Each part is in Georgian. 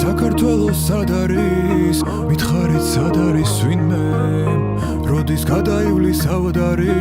საქართველოს სად არის მითხარით სად არის ვინმე როდის გადაივლის ავდარი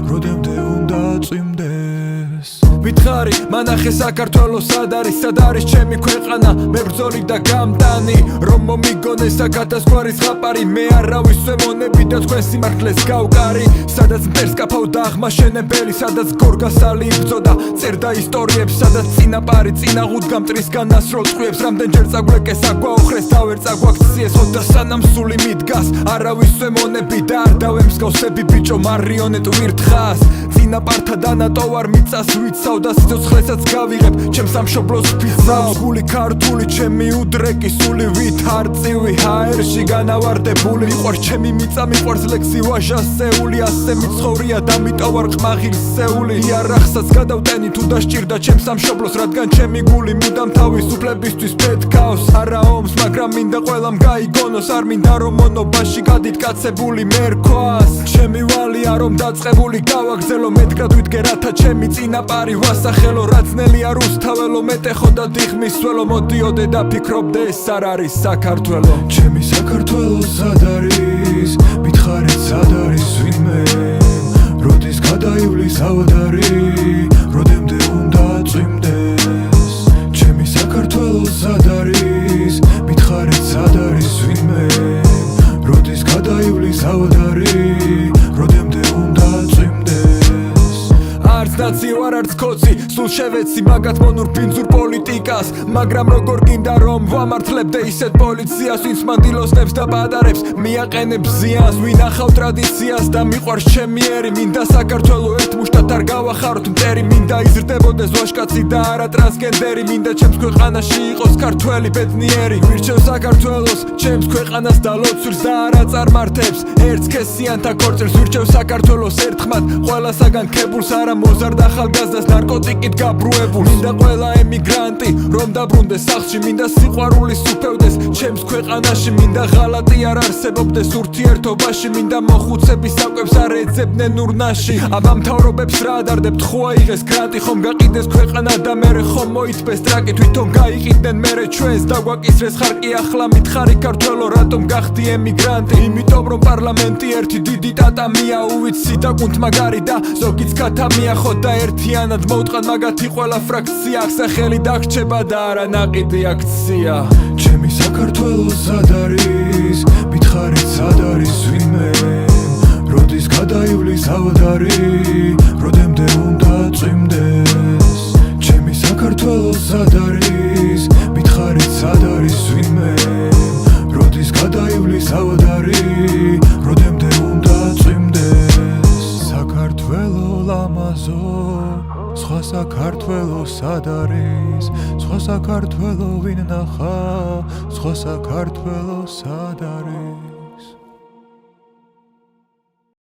როდემდე უნდა წვიმდეს მითხარი მანახე საქართველოს სად არის ჩემი ქვეყანა მე ბრძოლი და გამტანი რომ მომიგონე საკათასგვარი ზღაპარი მე არავის ვემონები და თქვენ სიმართლეს გავკარი სადაც მტერს კაფავ და აღმაშენებელი სადაც გორგასალი იბრძოდა წერდა ისტორიებს სადაც წინაპარი წინაღუდგა მტრის განასროლ წყვილებს რამდენჯერ წაგვეკე საგვაოხრეს და ვერ წაგვაქციეს ხოდა სანამ სული მიდგას არავის ვემონები და არ დავემსგავსები ბიჭო მარიონეტ ვირთხას წინაპართა დანატო არ მიწას ვიცავ და სიცოცხლესაც გავიღებ ჩემს სამშობლოს ფიცავს გული ქართული ჩემი უდრეკი სული ვით არწივი ჰაერში განავარდებული მიყვარს ჩემი მიწა მიყვარს ლექსი ვაჟასეული ასე მიცხოვრია და მიტოვარ ყმაღილსეული იარაღსაც გადავტენი თუ დასჭირდა ჩემს სამშობლოს რადგან ჩემი გული მუდამ თავისუფლებისთვის ფეთქავს არა ომს მაგრამ მინდა ყველამ გაიგონოს არ მინდა რომ მონობაში გადიტკაცებული მერქვას ჩემი ვალია რომ დაწყებული გავაგზელო მეტკრად ვიდგე რათა ჩემი წინაპარი ვასახელო რაც ნელია რუსთაველო მეტეხო და დიღმისველო მოდიოდე და ფიქრობდე ეს არ არის საქართველო ჩემი საქართველო სად არის მითხარით სად არის ვინმე როდის გადაივლის ავდარი როდემდე უნდა წვიმდეს ჩემი საქართველო სად არის მითხარით სად არის ვინმე როდის გადაივლის ავდარი როდემდე უნდა წვიმდეს არც ნაცი ვარ არც ქოცი სულ შევეცი მაგათ მონურ ბინძურ პოლიტიკას მაგრამ როგორ გინდა რომ ვამართლებდე ისეთ პოლიციას ვინც მანდილოსნებს და პატარებს მიაყენებს ზიანს ვინახავ ტრადიციას და მიყვარს ჩემი ერი მინდა საქართველო ერთ მუშტად არ გავახაროთ მტერი მინდა იზრდებოდეს ვაჟკაცი და არა ტრანსგენდერი მინდა ჩემს ქვეყანაში იყოს ქართველი ბედნიერი ვირჩევ საქართველოს ჩემს ქვეყანას და ლოცვებს და არა წარმართებს ერთ სქესიანთა ქორწილს ვირჩევ საქართველოს ერთხმად ყველასაგან ქებულს არა მოზარ და ახალგაზრდას ნარკოტიკით გაბრუებულ მინდა ყველა ემიგრანტი რომ დაბრუნდეს სახლში მინდა სიყვარული სუფევდეს ჩემს ქვეყანაში მინდა ღალატი არ არსებობდეს ურთიერთობაში მინდა მოხუცების საკვებს არ ეძებდნენ ურნაში აბა მთავრობებს რა ადარდებთ ხო აიღეს გრანტი ხომ გაყიდეს ქვეყანა და მერე ხომ მოითბეს ტრაკი თვითონ გაიყიდნენ მერე ჩვენს დაგვაკისრეს ხარკი ახლა მითხარი ქართველო რატომ გახდი ემიგრანტი იმიტომ რომ პარლამენტი ერთი დიდი ტატამია უვიცი და კუნთ მაგარი და ზოგიც ქათამია ხო და ერთიანად მოვტყან მაგათი ყველა ფრაქცია სახელი დაგრჩება და არა ნაყიდი აქცია ჩემი საქართველო სად არის მითხარით სად არის ვინმე როდის გადაივლის ავდარი როდემდე უნდა წვიმდეს ჩემი საქართველო სად არის მითხარით სად არის ვინმე როდის გადაივლის ავდარი როდემდე უნდა წვიმდეს საქართველო ლამაზო სხვა საქართველო სად არის სხვა საქართველო ვინ ნახა სხვა საქართველო სად არის